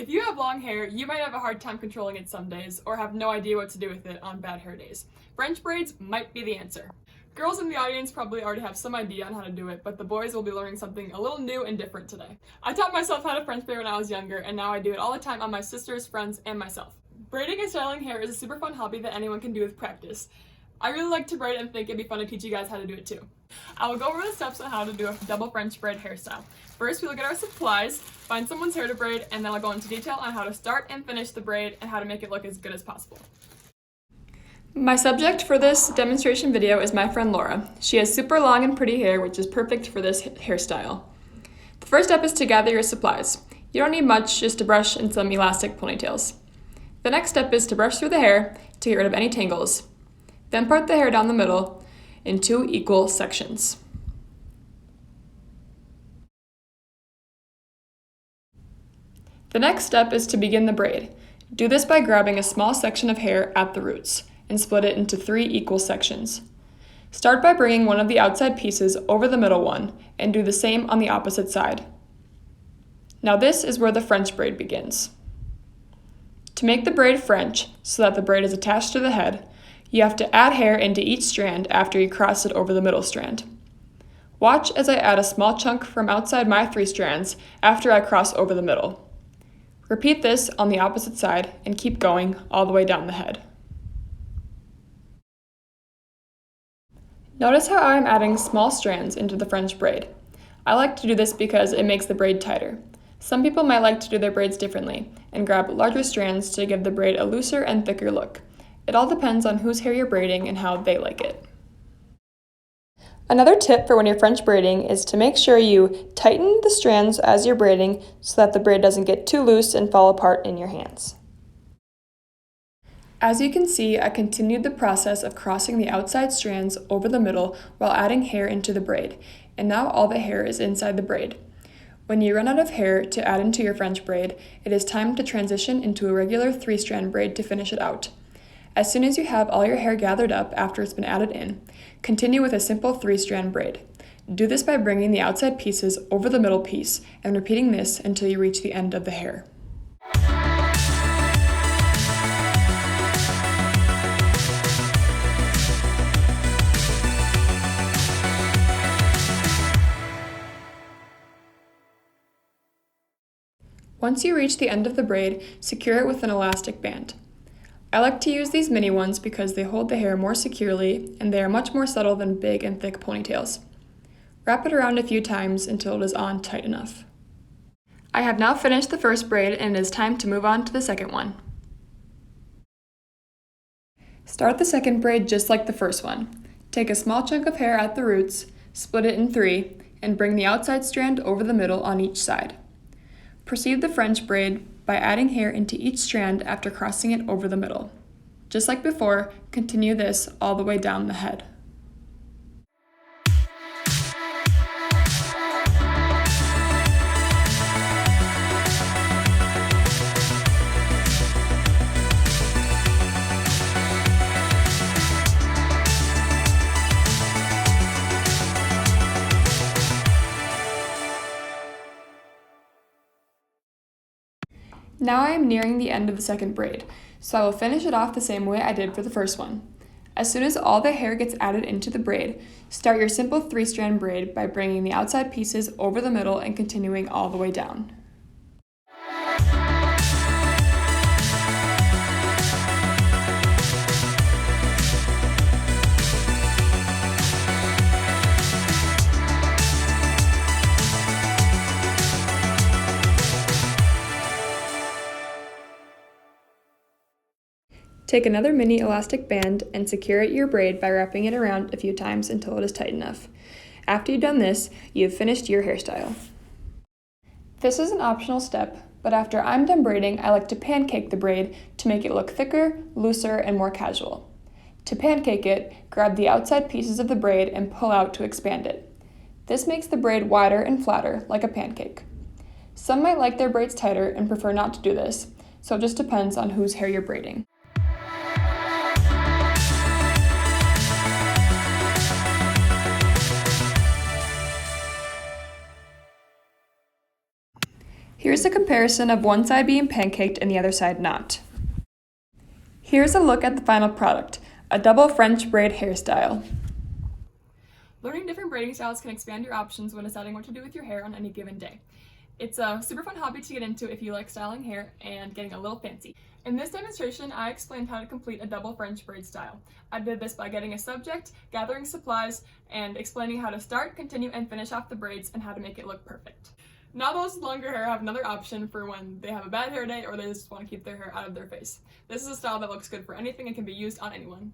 If you have long hair, you might have a hard time controlling it some days or have no idea what to do with it on bad hair days. French braids might be the answer. Girls in the audience probably already have some idea on how to do it, but the boys will be learning something a little new and different today. I taught myself how to French braid when I was younger, and now I do it all the time on my sisters, friends, and myself. Braiding and styling hair is a super fun hobby that anyone can do with practice. I really like to braid and think it'd be fun to teach you guys how to do it too. I will go over the steps on how to do a double French braid hairstyle. First, we will get our supplies, find someone's hair to braid, and then I'll go into detail on how to start and finish the braid and how to make it look as good as possible. My subject for this demonstration video is my friend Laura. She has super long and pretty hair, which is perfect for this hairstyle. The first step is to gather your supplies. You don't need much, just a brush and some elastic ponytails. The next step is to brush through the hair to get rid of any tangles. Then part the hair down the middle in 2 equal sections. The next step is to begin the braid. Do this by grabbing a small section of hair at the roots and split it into 3 equal sections. Start by bringing one of the outside pieces over the middle one and do the same on the opposite side. Now this is where the French braid begins. To make the braid French so that the braid is attached to the head, you have to add hair into each strand after you cross it over the middle strand. Watch as I add a small chunk from outside my 3 strands after I cross over the middle. Repeat this on the opposite side and keep going all the way down the head. Notice how I'm adding small strands into the French braid. I like to do this because it makes the braid tighter. Some people might like to do their braids differently and grab larger strands to give the braid a looser and thicker look. It all depends on whose hair you're braiding and how they like it. Another tip for when you're French braiding is to make sure you tighten the strands as you're braiding so that the braid doesn't get too loose and fall apart in your hands. As you can see, I continued the process of crossing the outside strands over the middle while adding hair into the braid, and now all the hair is inside the braid. When you run out of hair to add into your French braid, it is time to transition into a regular 3-strand braid to finish it out. As soon as you have all your hair gathered up after it's been added in, continue with a simple 3-strand braid. Do this by bringing the outside pieces over the middle piece and repeating this until you reach the end of the hair. Once you reach the end of the braid, secure it with an elastic band. I like to use these mini ones because they hold the hair more securely and they are much more subtle than big and thick ponytails. Wrap it around a few times until it is on tight enough. I have now finished the first braid and it is time to move on to the second one. Start the second braid just like the first one. Take a small chunk of hair at the roots, split it in 3, and bring the outside strand over the middle on each side. Proceed the French braid by adding hair into each strand after crossing it over the middle. Just like before, continue this all the way down the head. Now I am nearing the end of the second braid, so I will finish it off the same way I did for the first one. As soon as all the hair gets added into the braid, start your simple 3-strand braid by bringing the outside pieces over the middle and continuing all the way down. Take another mini elastic band and secure your braid by wrapping it around a few times until it is tight enough. After you've done this, you have finished your hairstyle. This is an optional step, but after I'm done braiding, I like to pancake the braid to make it look thicker, looser, and more casual. To pancake it, grab the outside pieces of the braid and pull out to expand it. This makes the braid wider and flatter, like a pancake. Some might like their braids tighter and prefer not to do this, so it just depends on whose hair you're braiding. Here's a comparison of one side being pancaked and the other side not. Here's a look at the final product, a double French braid hairstyle. Learning different braiding styles can expand your options when deciding what to do with your hair on any given day. It's a super fun hobby to get into if you like styling hair and getting a little fancy. In this demonstration, I explained how to complete a double French braid style. I did this by getting a subject, gathering supplies, and explaining how to start, continue, and finish off the braids and how to make it look perfect. Now those with longer hair have another option for when they have a bad hair day or they just want to keep their hair out of their face. This is a style that looks good for anything and can be used on anyone.